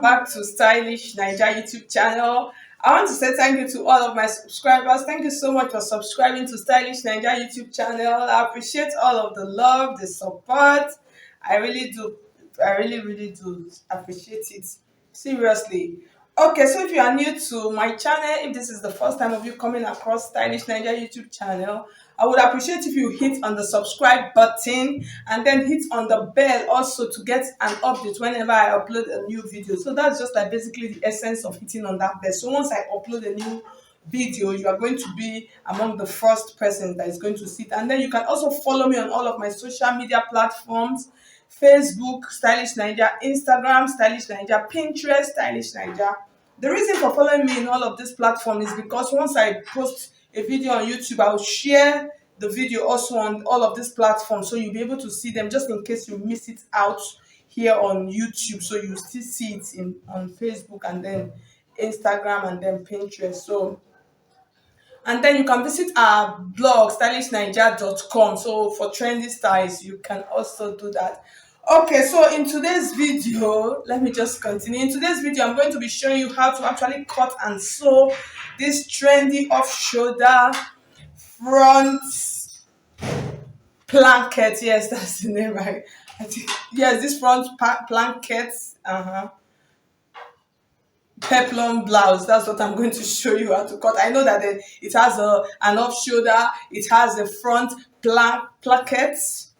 welcome back to Stylish Naija YouTube channel. I want to say thank you to all of my subscribers. Thank you so much for subscribing to Stylish Naija YouTube channel. I appreciate all of the love, the support. I really do. I really do appreciate it. Seriously. Okay, so if you are new to my channel, if this is the first time of you coming across Stylish Naija YouTube channel, I would appreciate if you hit on the subscribe button and then hit on the bell also to get an update whenever I upload a new video. So that's just like basically the essence of hitting on that bell. So once I upload a new video, you are going to be among the first person that is going to see it. And then you can also follow me on all of my social media platforms: Facebook, Stylish Naija; Instagram, Stylish Naija; Pinterest, Stylish Naija. The reason for following me in all of these platforms is because once I post a video on YouTube, I'll share the video also on all of these platforms, so you'll be able to see them just in case you miss it out here on YouTube. So you still see it in on Facebook and then Instagram and then Pinterest. So and then you can visit our blog stylishnaija.com. So for trendy styles, you can also do that. Okay, so in today's video, let me just continue. In today's video, I'm going to be showing you how to actually cut and sew this trendy off-shoulder front blanket. Yes, that's the name, right? I think, yes, this front blanket. Peplum blouse. That's what I'm going to show you how to cut. I know that it has an off shoulder, it has a front plackets,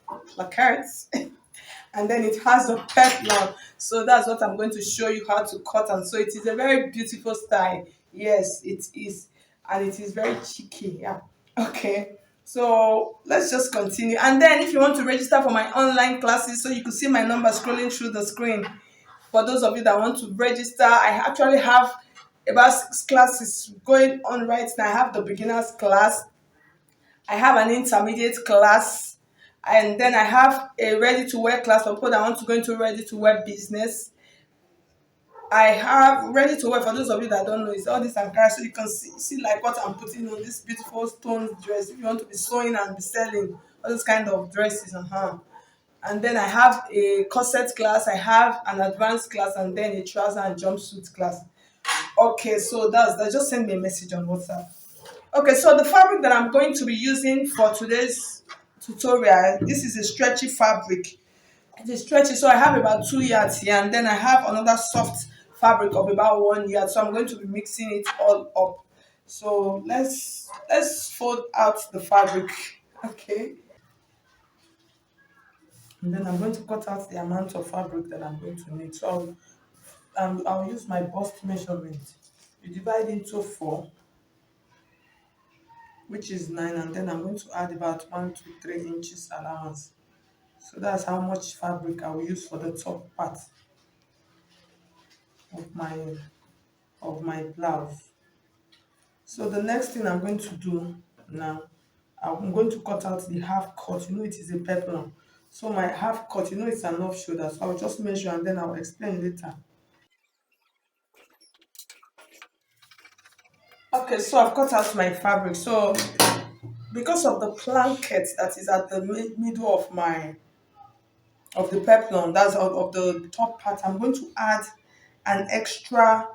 and then it has a peplum. So that's what I'm going to show you how to cut. And so it is a very beautiful style. Yes, it is, and it is very cheeky. Yeah. Okay. So let's just continue. And then if you want to register for my online classes, so you can see my number scrolling through the screen. For those of you that want to register, I actually have about 6 classes going on right now. I have the beginners class, I have an intermediate class, and then I have a ready to wear class for people that want to go into ready to wear business. I have ready to wear, for those of you that don't know, it's all this Ankara, so you can see like what I'm putting on this beautiful stone dress. If you want to be sewing and be selling all those kind of dresses, and then I have a corset class, I have an advanced class, and then a trouser and jumpsuit class. Okay, so that's that. Just send me a message on WhatsApp. Okay, so the fabric that I'm going to be using for today's tutorial, this is a stretchy fabric. It is stretchy, so I have about 2 yards here, and then I have another soft fabric of about 1 yard. So I'm going to be mixing it all up. So let's fold out the fabric. Okay. And then I'm going to cut out the amount of fabric that I'm going to need. So I'll use my bust measurement. You divide into 4, which is 9, and then I'm going to add about 1 to 3 inches allowance. So that's how much fabric I will use for the top part of my blouse. So the next thing I'm going to do now, I'm going to cut out the half cut. It is a peplum. So my half cut, it's an off shoulder. So I'll just measure and then I'll explain later. Okay, so I've cut out my fabric. So because of the blanket that is at the middle of the peplum, that's out of the top part, I'm going to add an extra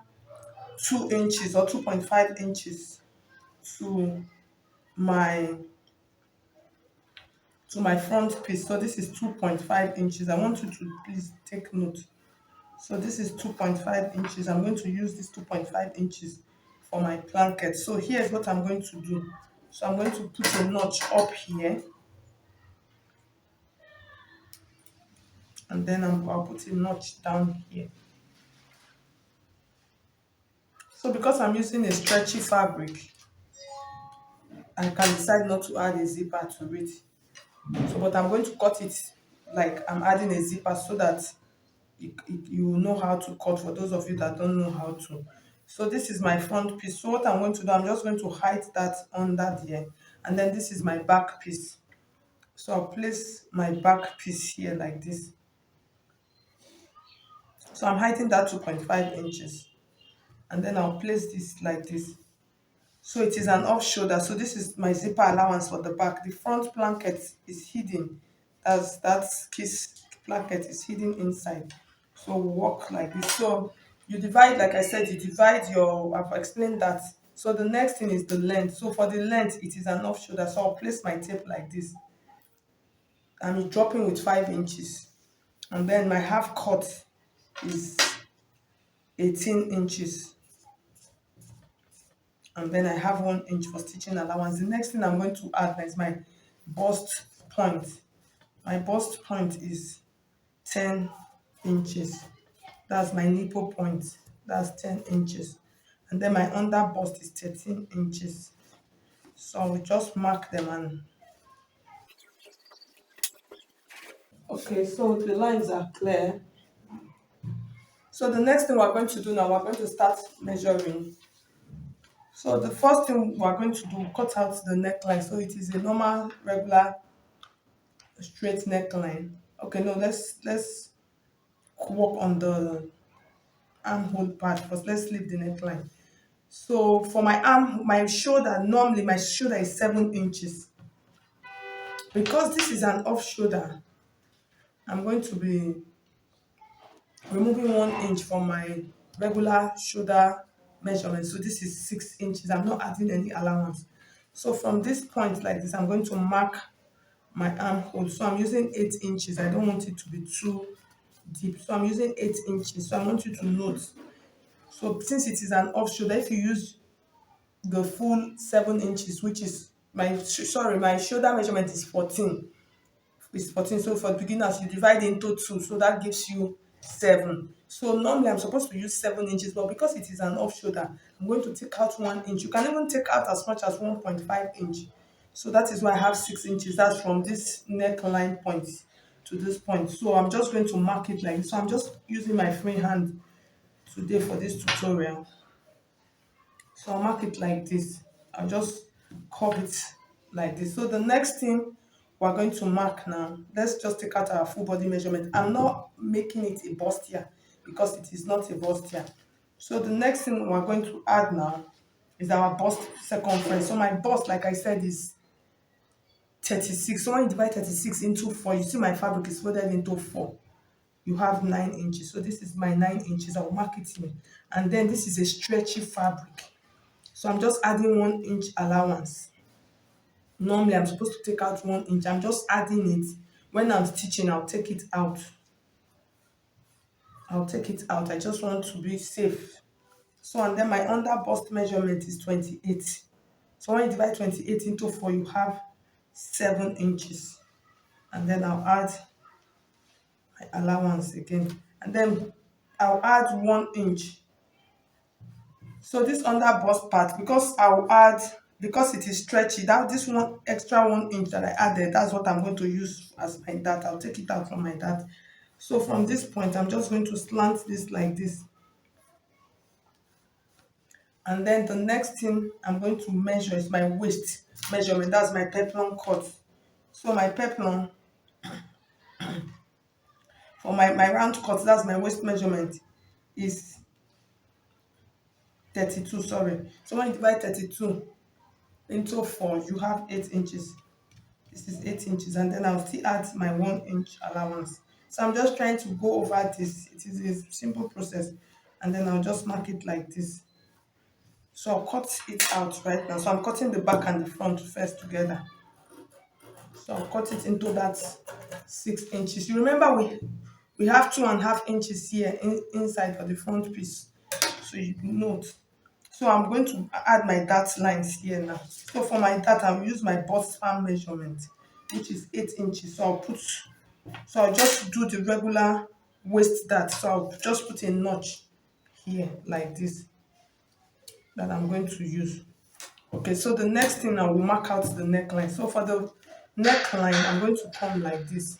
2 inches or 2.5 inches to my front piece. So this is 2.5 inches. I want you to please take note. So this is 2.5 inches. I'm going to use this 2.5 inches for my blanket. So here's what I'm going to do. So I'm going to put a notch up here, and then I'll put a notch down here. So because I'm using a stretchy fabric, I can decide not to add a zipper to it. So, but I'm going to cut it like I'm adding a zipper so that you will know how to cut, for those of you that don't know how to. So this is my front piece. So what I'm going to do, I'm just going to hide that under there, and then this is my back piece. So I'll place my back piece here like this. So I'm hiding that 2.5 inches, and then I'll place this like this. So it is an off shoulder. So this is my zipper allowance for the back. The front blanket is hidden, as that kiss blanket is hidden inside. So we'll walk like this. So You divide, like I said, you divide your, I've explained that. So the next thing is the length. So for the length, it is an off shoulder. So I'll place my tape like this. I'm dropping with 5 inches. And then my half cut is 18 inches. And then I have 1 inch for stitching allowance. The next thing I'm going to add is my bust point. My bust point is 10 inches. That's my nipple point. That's 10 inches. And then my under bust is 13 inches. So we just mark them and okay, so the lines are clear. So the next thing we're going to do now, we're going to start measuring. So the first thing we're going to do, cut out the neckline. So it is a normal, regular, straight neckline. Okay, no, let's work on the armhole part first. Let's leave the neckline. So for my arm, my shoulder, normally my shoulder is 7 inches. Because this is an off shoulder, I'm going to be removing 1 inch from my regular shoulder measurement. So this is 6 inches. I'm not adding any allowance. So from this point like this, I'm going to mark my armhole. So I'm using 8 inches. I don't want it to be too deep. So I'm using 8 inches. So I want you to note. So since it is an off shoulder, if you use the full 7 inches, which is my shoulder measurement is 14. It's 14. So for beginners, you divide into two, so that gives you 7. So normally I'm supposed to use 7 inches, but because it is an off shoulder, I'm going to take out 1 inch. You can even take out as much as 1.5 inch. So that is why I have 6 inches. That's from this neckline point to this point. So I'm just going to mark it like this. So I'm just using my free hand today for this tutorial. So I'll mark it like this. I'll just curve it like this. So the next thing we're going to mark now, let's just take out our full body measurement. I'm not making it a bust here because it is not a bust here. So the next thing we're going to add now is our bust circumference. So my bust, like I said, is 36. So when you divide 36 into 4, you see my fabric is folded into 4. You have 9 inches. So this is my 9 inches. I'll mark it here. And then this is a stretchy fabric. So I'm just adding 1 inch allowance. Normally I'm supposed to take out 1 inch. I'm just adding it. When I'm stitching, I'll take it out. I'll take it out. I just want to be safe. So and then my under bust measurement is 28. So when you divide 28 into 4, you have 7 inches. And then I'll add my allowance again. And then I'll add 1 inch. So this under bust part, because I'll add, because it is stretchy, that this one extra 1 inch that I added, that's what I'm going to use as my dart. I'll take it out from my dart. So from this point, I'm just going to slant this like this. And then the next thing I'm going to measure is my waist measurement. That's my peplum cut. So my peplum, for my round cut, that's my waist measurement, is 32, sorry. So when you divide 32 into 4, you have 8 inches. This is 8 inches, and then I'll still add my 1 inch allowance. So I'm just trying to go over this. It is a simple process, and then I'll just mark it like this. So I'll cut it out right now. So I'm cutting the back and the front first together. So I'll cut it into that 6 inches. You remember we have 2.5 inches here inside for the front piece. So you note. So I'm going to add my dart lines here now. So for my dart, I'll use my bust span measurement, which is 8 inches. So I'll just do the regular waist dart. So I'll just put a notch here like this that I'm going to use. Okay, so the next thing I will mark out the neckline. So for the neckline, I'm going to come like this.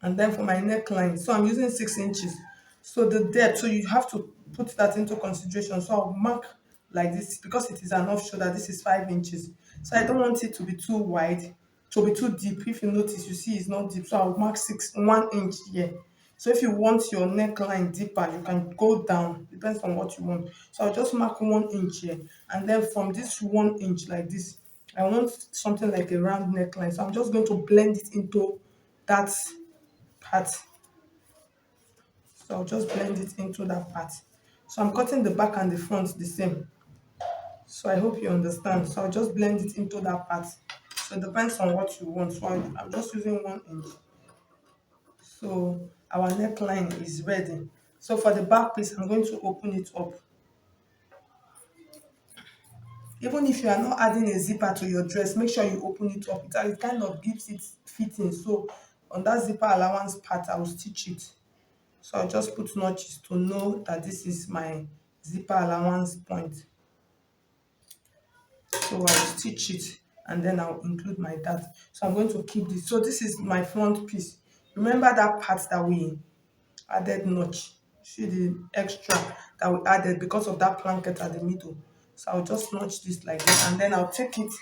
And then for my neckline, so I'm using 6 inches. So the depth, so you have to put that into consideration. So I'll mark like this because it is an off shoulder. This is 5 inches. So I don't want it to be too wide, to be too deep. If you notice, you see it's not deep. So I'll mark 1 inch here. So if you want your neckline deeper, you can go down. Depends on what you want. So I'll just mark 1 inch here. And then from this 1 inch like this, I want something like a round neckline. So I'm just going to blend it into that part. So I'll just blend it into that part. So I'm cutting the back and the front the same. So I hope you understand. So I'll just blend it into that part. So it depends on what you want. So I'm just using 1 inch. So our neckline is ready. So for the back piece, I'm going to open it up. Even if you are not adding a zipper to your dress, make sure you open it up. It kind of gives it fitting. So on that zipper allowance part, I will stitch it. So I'll just put notches to know that this is my zipper allowance point. So I'll stitch it and then I'll include my dart. So I'm going to keep this. So this is my front piece. Remember that part that we added notch? See the extra that we added because of that blanket at the middle. So I'll just notch this like this and then I'll take it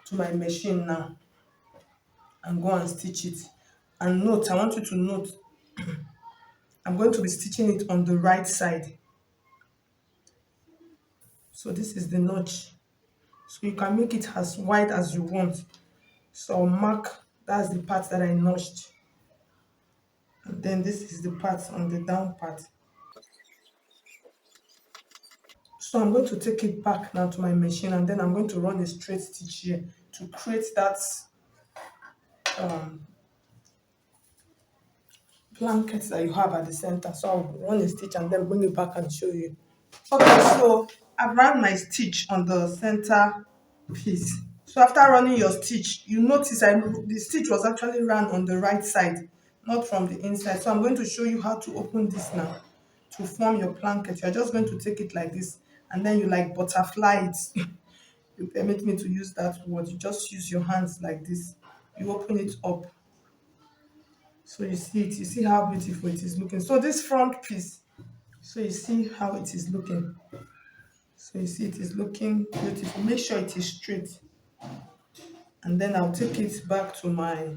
to my machine now and go and stitch it. And note, I want you to note, I'm going to be stitching it on the right side. So this is the notch. So you can make it as wide as you want. So I'll mark, that's the part that I notched. And then this is the part on the down part. So I'm going to take it back now to my machine and then I'm going to run a straight stitch here to create that um, blanket that you have at the center. So I'll run a stitch and then bring it back and show you. Okay, so I've run my stitch on the center piece. So after running your stitch, you notice the stitch was actually run on the right side, not from the inside. So I'm going to show you how to open this now to form your blanket. You're just going to take it like this and then you like butterfly it. You permit me to use that word. You just use your hands like this. You open it up. So you see it. You see how beautiful it is looking. So this front piece, so you see how it is looking. So you see it is looking beautiful. Make sure it is straight. And then I'll take it back to my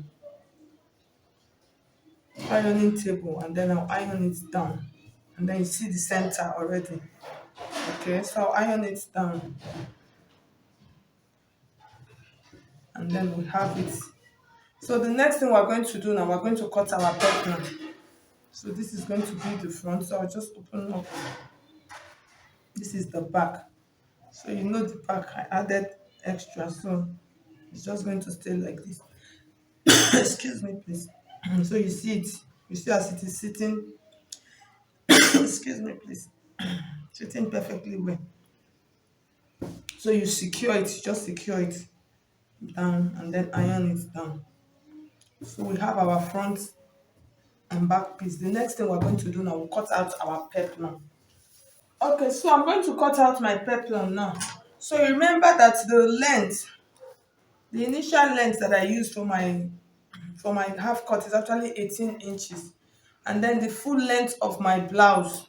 ironing table and then I'll iron it down. And then you see the center already. Okay, so I'll iron it down. And then we have it. So the next thing we're going to do now, we're going to cut our peplum. So this is going to be the front. So I'll just open up. This is the back. So you know the back, I added extra. So it's just going to stay like this. Excuse me, please. So you see it. You see as it is sitting. Excuse me, please. Sitting perfectly well. So you secure it, just secure it down and then iron it down. So we have our front and back piece. The next thing we're going to do now, we'll cut out our peplum. Okay, so I'm going to cut out my peplum now. So remember that the initial length that I used for my half cut is actually 18 inches. And then the full length of my blouse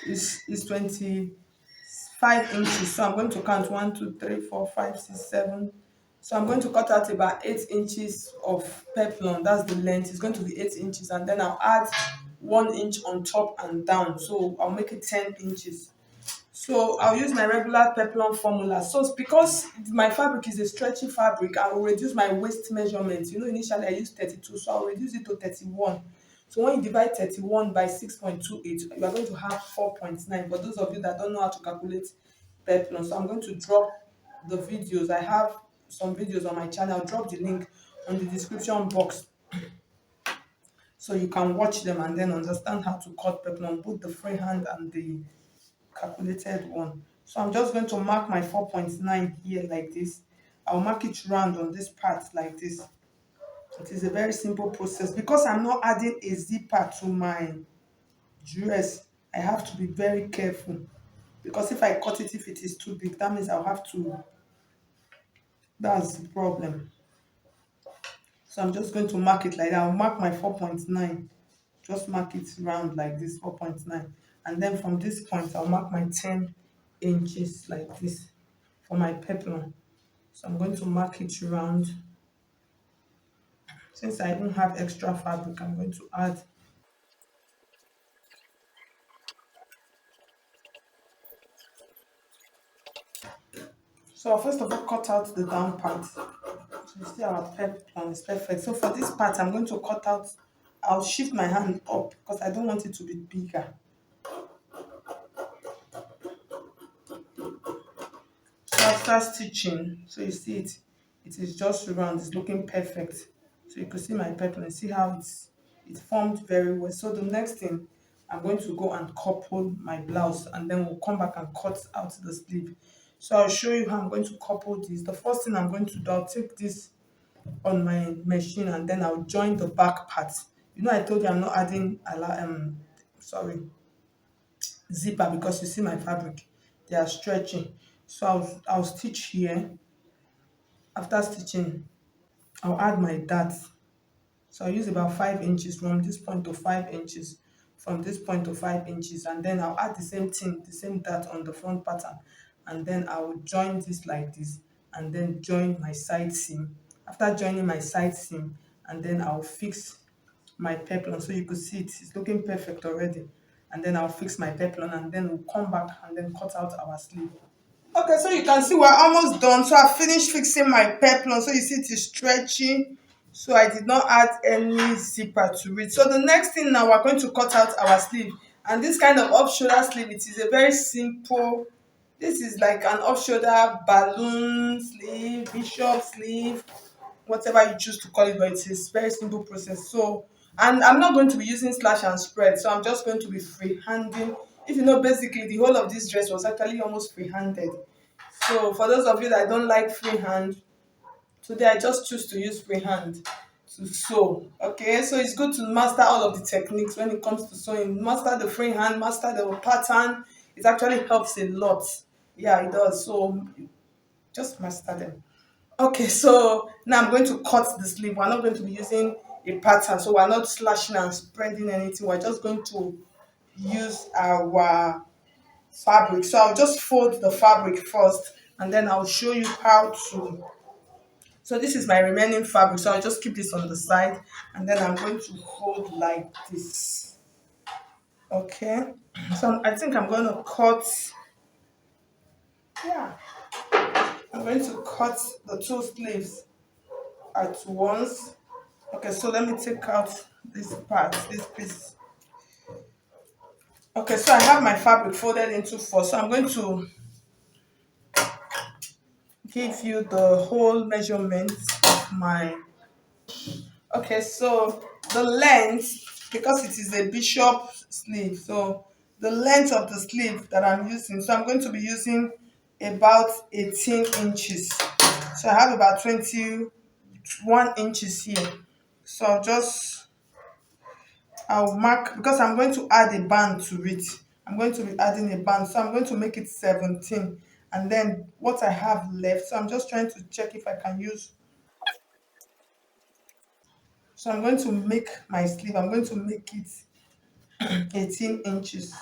is 25 inches. So I'm going to count 1, 2, 3, 4, 5, 6, 7. So I'm going to cut out about 8 inches of peplum. That's the length. It's going to be 8 inches. And then I'll add 1 inch on top and down. So I'll make it 10 inches. So I'll use my regular peplum formula. So because my fabric is a stretchy fabric, I will reduce my waist measurement. You know, initially I used 32, so I'll reduce it to 31. So when you divide 31 by 6.28, you are going to have 4.9. For those of you that don't know how to calculate peplum, so I'm going to drop the videos. I have some videos on my channel. I'll drop the link on the description box so you can watch them and then understand how to cut peplum, both the freehand and the calculated one. So I'm just going to mark my 4.9 here like this. I'll mark it round on this part like this. It is a very simple process. Because I'm not adding a zipper to my dress, I have to be very careful. Because if I cut it, if it is too big, that means I'll have to, that's the problem. So I'm just going to mark it like that. I'll mark my 4.9. Just mark it round like this, 4.9. And then from this point, I'll mark my 10 inches like this for my peplum. So I'm going to mark it round. Since I don't have extra fabric, I'm going to add. So I'll first of all cut out the down part. So you see our peplum is perfect. So for this part, I'm going to cut out I'll shift my hand up because I don't want it to be bigger. So after stitching, so you see it is just round, it's looking perfect. So you can see my peplum, see how it formed very well. So the next thing, I'm going to go and couple my blouse, and then we'll come back and cut out the sleeve. So I'll show you how I'm going to couple this. The first thing I'm going to do, I'll take this on my machine, and then I'll join the back part. You know, I told you I'm not adding sorry, zipper, because you see my fabric, they are stretching. So I'll stitch here. After stitching, I'll add my dart. So I'll use about 5 inches from this point to 5 inches, from this point to 5 inches, and then I'll add the same thing, the same dart on the front pattern, and then I will join this like this, and then join my side seam. After joining my side seam, and then I'll fix my peplum. So you could see it's looking perfect already. And then I'll fix my peplum, and then we'll come back and then cut out our sleeve. Okay, so you can see we're almost done. So I finished fixing my peplum. So you see it is stretchy. So I did not add any zipper to it. So the next thing now, we're going to cut out our sleeve. And this kind of off-shoulder sleeve, it is a very simple. This is like an off-shoulder balloon sleeve, bishop sleeve, whatever you choose to call it, but it's a very simple process. So, and I'm not going to be using slash and spread, so I'm just going to be free-handing. If you know, basically the whole of this dress was actually almost free-handed. So for those of you that don't like freehand, today I just choose to use freehand to sew. Okay, so it's good to master all of the techniques when it comes to sewing. Master the freehand, master the pattern. It actually helps a lot. Yeah, it does. So just master them. Okay, so now I'm going to cut the sleeve. We're not going to be using a pattern, so we're not slashing and spreading anything. We're just going to use our fabric. So I'll just fold the fabric first, and then I'll show you how to. So this is my remaining fabric, so I'll just keep this on the side, and then I'm going to hold like this. Okay, so I think I'm going to cut. Yeah, I'm going to cut the two sleeves at once. Okay, so let me take out this part, this piece. Okay, so I have my fabric folded into four. So I'm going to give you the whole measurement of my. Okay, so the length, because it is a bishop sleeve, so the length of the sleeve that I'm using, so I'm going to be using about 18 inches. So I have about 21 inches here. So I'll mark, because I'm going to add a band to it. I'm going to be adding a band, so I'm going to make it 17. And then what I have left, so I'm just trying to check if I can use. So I'm going to make my sleeve, I'm going to make it 18 inches.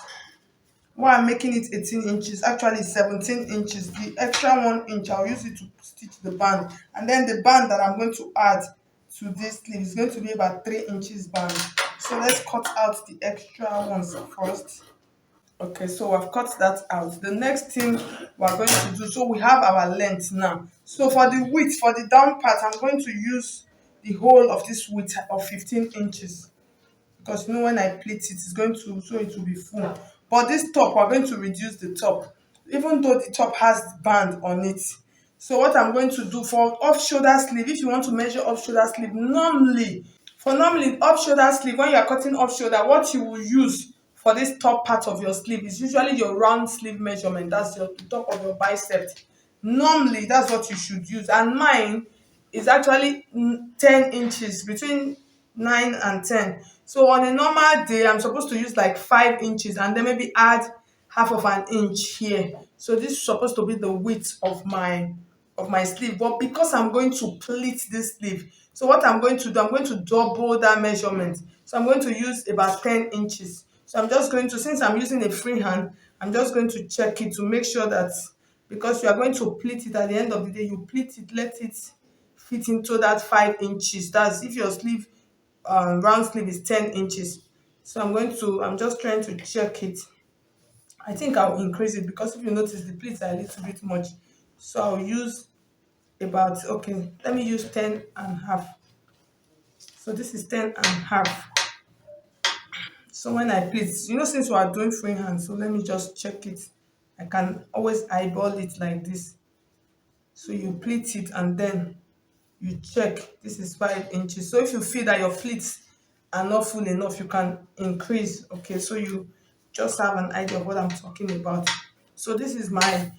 Why I'm making it 18 inches, actually 17 inches. The extra 1 inch, I'll use it to stitch the band. And then the band that I'm going to add to this sleeve is going to be about 3 inches band. So let's cut out the extra ones first. Okay, so I've cut that out. The next thing we're going to do, so we have our length now. So for the width, for the down part, I'm going to use the whole of this width of 15 inches. Because you know, when I plait it, it's going to, so it will be full. But this top, we're going to reduce the top, even though the top has band on it. So what I'm going to do for off shoulder sleeve, if you want to measure off shoulder sleeve, normally off shoulder sleeve, when you are cutting off shoulder, what you will use for this top part of your sleeve is usually your round sleeve measurement. That's your the top of your bicep. Normally that's what you should use, and mine is actually 10 inches, between 9 and 10. So on a normal day, I'm supposed to use like 5 inches, and then maybe add half of an inch here. So this is supposed to be the width of my sleeve. But because I'm going to pleat this sleeve, so what I'm going to do, I'm going to double that measurement. So I'm going to use about 10 inches. So I'm just going to, since I'm using a free hand, I'm just going to check it to make sure that, because you are going to pleat it at the end of the day, you pleat it, let it fit into that 5 inches. That's if your sleeve, round sleeve is 10 inches. So I'm just trying to check it. I think I'll increase it, because if you notice the pleats are a little bit much. So I'll use okay, let me use 10 and half. So this is 10 and half. So when I pleat, since we are doing freehand, so let me just check it. I can always eyeball it like this. So you pleat it and then you check. This is 5 inches. So if you feel that your pleats are not full enough, you can increase. Okay, so you just have an idea of what I'm talking about. So this is my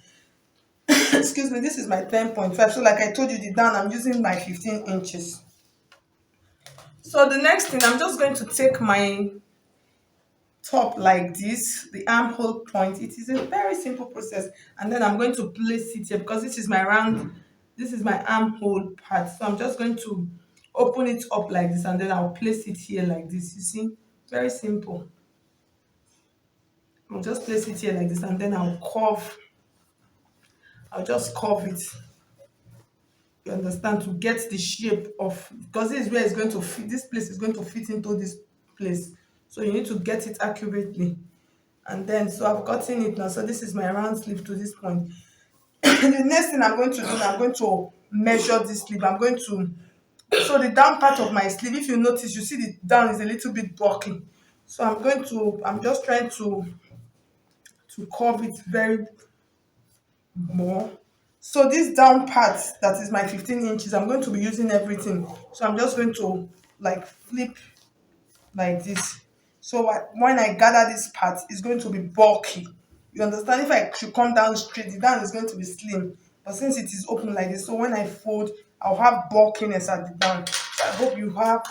excuse me, this is my 10.5. So like I told you, the down, I'm using my 15 inches. So the next thing, I'm just going to take my top like this, the armhole point. It is a very simple process, and then I'm going to place it here because this is my round, this is my armhole part. So I'm just going to open it up like this, and then I'll place it here like this. You see, very simple. I'll just place it here like this, and then I'll just curve it. You understand, to get the shape of, because this is where it's going to fit, this place is going to fit into this place, so you need to get it accurately. And then, so I've gotten it now. So this is my round sleeve to this point. The next thing I'm going to do, I'm going to measure this sleeve. I'm going to, so the down part of my sleeve, if you notice, you see the down is a little bit bulky. So I'm just trying to curve it very more. So this down part, that is my 15 inches, I'm going to be using everything. So I'm just going to like flip like this. So when I gather this part, it's going to be bulky. You understand? If I should come down straight, the down is going to be slim. But since it is open like this, so when I fold, I'll have bulkiness at the down. So I hope you got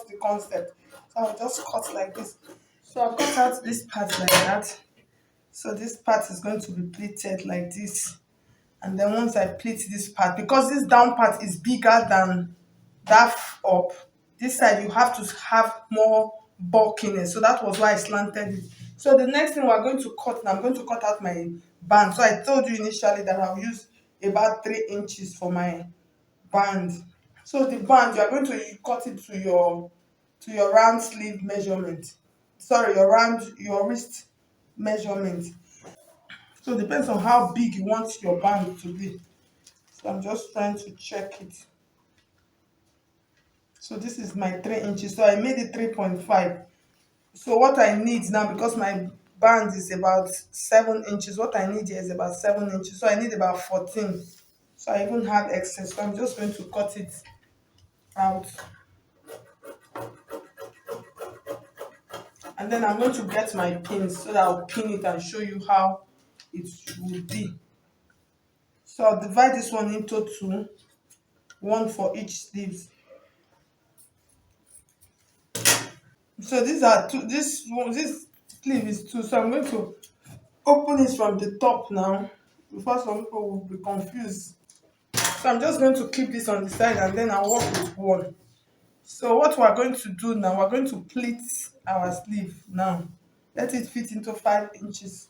the concept. So I'll just cut like this. So I'll cut out this part like that. So this part is going to be pleated like this. And then once I pleat this part, because this down part is bigger than that up, this side you have to have more bulkiness, so that was why I slanted it. So the next thing we're going to cut now, I'm going to cut out my band. So I told you initially that I'll use about 3 inches for my band. So the band, you are going to cut it to your round sleeve measurement, sorry, your wrist measurement. So it depends on how big you want your band to be. So I'm just trying to check it. So this is my 3 inches. So I made it 3.5. So what I need now, because my band is about 7 inches, what I need here is about 7 inches. So I need about 14. So I even have excess. So I'm just going to cut it out. And then I'm going to get my pins so that I'll pin it and show you how it will be. So I'll divide this one into two, one for each sleeve. So these are two, this sleeve is two. So I'm going to open it from the top now before some people will be confused. So I'm just going to keep this on the side and then I'll work with one. So what we're going to do now, we're going to pleat our sleeve now. Let it fit into 5 inches.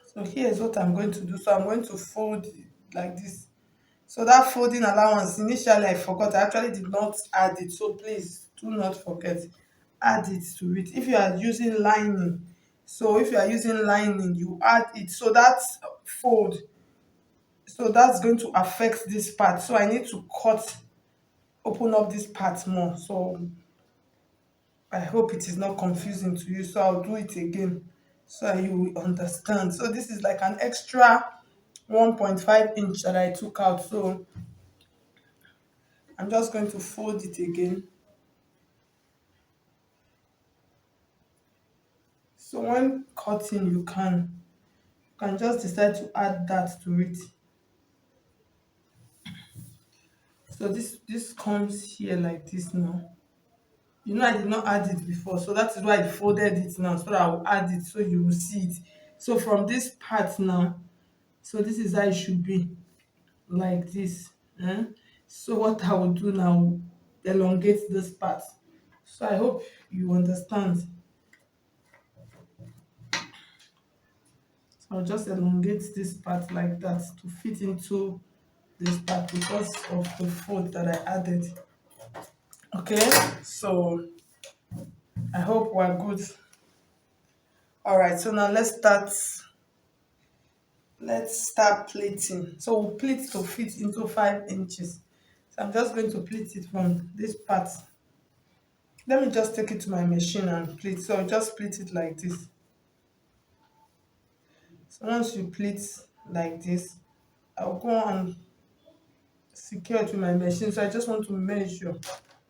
So here's what I'm going to do. So I'm going to fold it like this. So that folding allowance, initially I forgot, I actually did not add it. So please do not forget, add it to it. If you are using lining, you add it. So that's fold. So that's going to affect this part. So I need to open up this part more. So I hope it is not confusing to you. So I'll do it again so you will understand. So this is like an extra 1.5 inch that I took out. So I'm just going to fold it again. So when cutting, you can just decide to add that to it. So this comes here like this now. I did not add it before, so that is why I folded it now, so that I will add it so you will see it. So from this part now, so this is how it should be, like this. So what I will do now, elongate this part. So I hope you understand. So I'll just elongate this part like that to fit into this part because of the fold that I added. Okay, so I hope we're good. All right, so now let's start pleating. So we'll pleat to fit into 5 inches. So I'm just going to pleat it from this part. Let me just take it to my machine and pleat. So I'll just pleat it like this. So once you pleat like this, I'll go and secure it with my machine. So I just want to measure.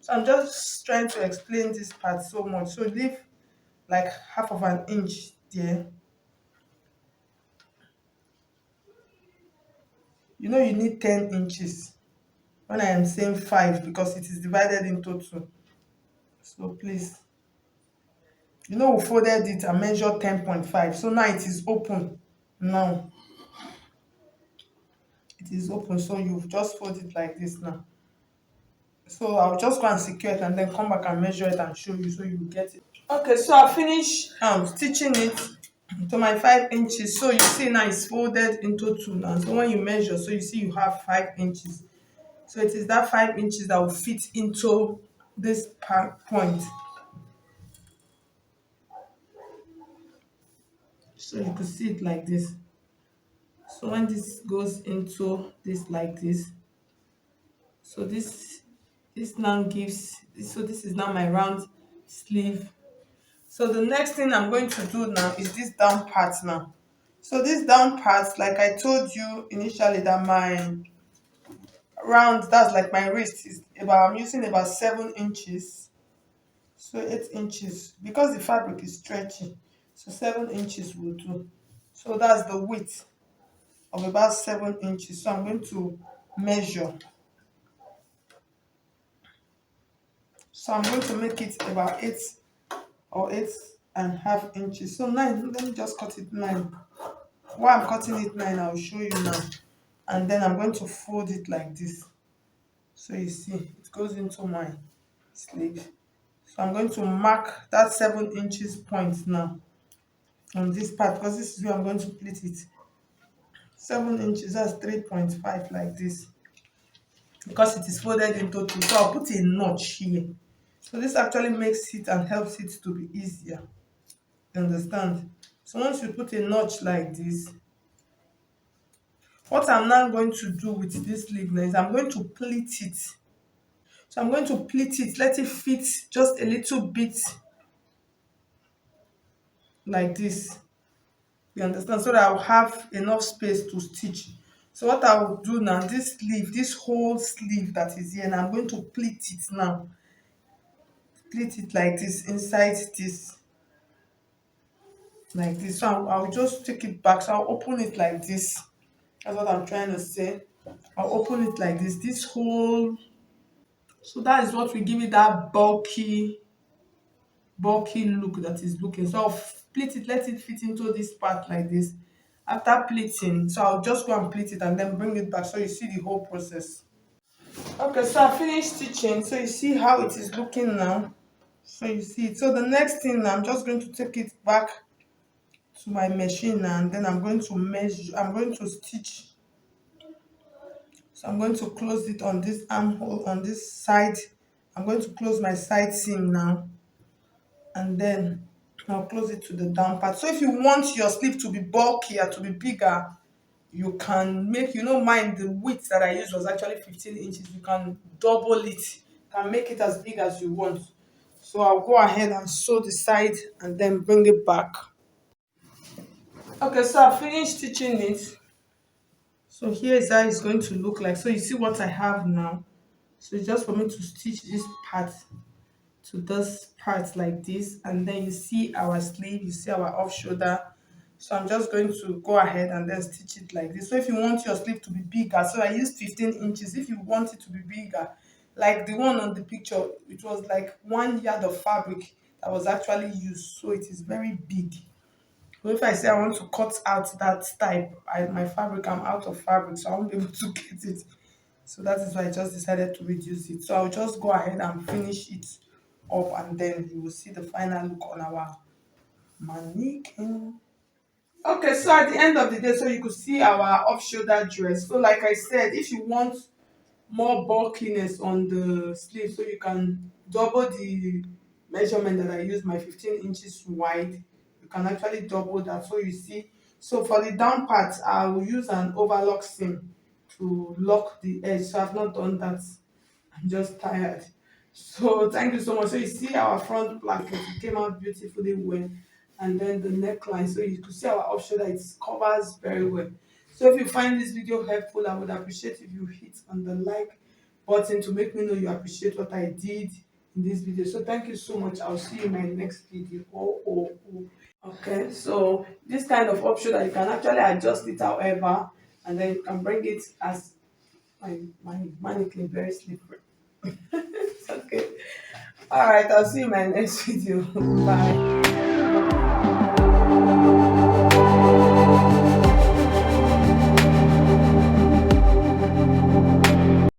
So I'm just trying to explain this part so much. So leave like half of an inch there. You know you need 10 inches when I am saying 5 because it is divided into 2. So please, you know we folded it and measured 10.5. So now it is open. Now it is open. So you just fold it like this now. So I'll just go and secure it and then come back and measure it and show you so you get it. Okay, so I finished stitching it to my 5 inches. So you see now it's folded into 2 now. So when you measure, so you see you have 5 inches. So it is that 5 inches that will fit into this point. So you could see it like this. So when this goes into this like this, so this now gives, so this is now my round sleeve. So the next thing I'm going to do now is this down part now. So this down part, like I told you initially, that my round, that's like my wrist, is about, I'm using about 7 inches. So 8 inches because the fabric is stretchy. So 7 inches will do. So that's the width of about 7 inches. So I'm going to measure. So I'm going to make it about 8 or 8.5 inches. So 9, let me just cut it 9. While I'm cutting it 9, I'll show you now. And then I'm going to fold it like this. So you see, it goes into my sleeve. So I'm going to mark that 7 inches point now on this part because this is where I'm going to pleat it. 7 inches, that's 3.5 like this. Because it is folded into 2. So I'll put a notch here. So this actually makes it and helps it to be easier. You understand? So once you put a notch like this, what I'm now going to do with this sleeve now is I'm going to pleat it. So I'm going to pleat it, let it fit just a little bit like this. You understand? So that I'll have enough space to stitch. So what I will do now, this sleeve, this whole sleeve that is here, and I'm going to pleat it now. Pleat it like this inside this, like this. So I'll just take it back. So I'll open it like this. That's what I'm trying to say. I'll open it like this whole. So that is what will give it that bulky look that is looking. So I'll pleat it, let it fit into this part like this. After pleating, so I'll just go and pleat it and then bring it back so you see the whole process. Okay, so I finished stitching. So you see how it is looking now. So you see it. So the next thing, I'm just going to take it back to my machine now, and then I'm going to measure, I'm going to stitch. So I'm going to close it on this armhole, on this side. I'm going to close my side seam now, and then I'll close it to the down part. So if you want your sleeve to be bulkier, to be bigger, you can make, you know, mine, the width that I used was actually 15 inches. You can double it, you can make it as big as you want. So I'll go ahead and sew the side and then bring it back. Okay, so I finished stitching it. So here is how it's going to look like. So you see what I have now. So it's just for me to stitch this part to this part like this, and then you see our sleeve, you see our off shoulder. So I'm just going to go ahead and then stitch it like this. So if you want your sleeve to be bigger, so I used 15 inches. If you want it to be bigger, like the one on the picture, it was like 1 yard of fabric that was actually used. So it is very big. So if I say I want to cut out that type, my fabric, I'm out of fabric, so I won't be able to get it. So that is why I just decided to reduce it. So I'll just go ahead and finish it up, and then you will see the final look on our mannequin. Okay, so at the end of the day, so you could see our off-shoulder dress. So like I said, if you want more bulkiness on the sleeve, so you can double the measurement that I used, my 15 inches wide. You can actually double that. So you see, so for the down part, I will use an overlock seam to lock the edge. So I've not done that. I'm just tired. So thank you so much. So you see our front placket, it came out beautifully well, and then the neckline. So you could see our off shoulder, it covers very well. So if you find this video helpful, I would appreciate if you hit on the like button to make me know you appreciate what I did in this video. So thank you so much. I'll see you in my next video. Oh. Okay, so this kind of option that you can actually adjust it however, and then you can bring it as my mannequin very slippery. It's okay. All right, I'll see you in my next video. Bye.